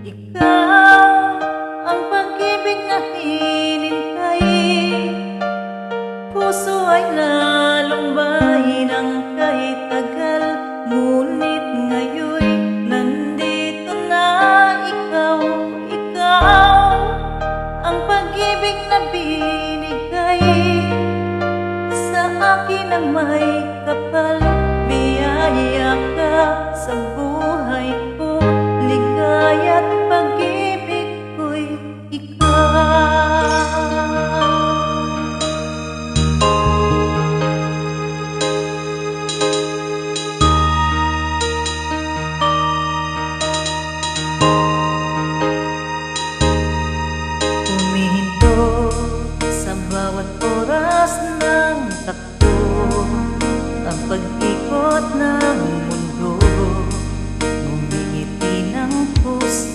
Ikaw ang pag-ibig na hinintay. Puso ay nalumbay ng kahit tagal, ngunit ngayon nandito na ikaw. Ikaw ang pag-ibig na binigay sa akin ang may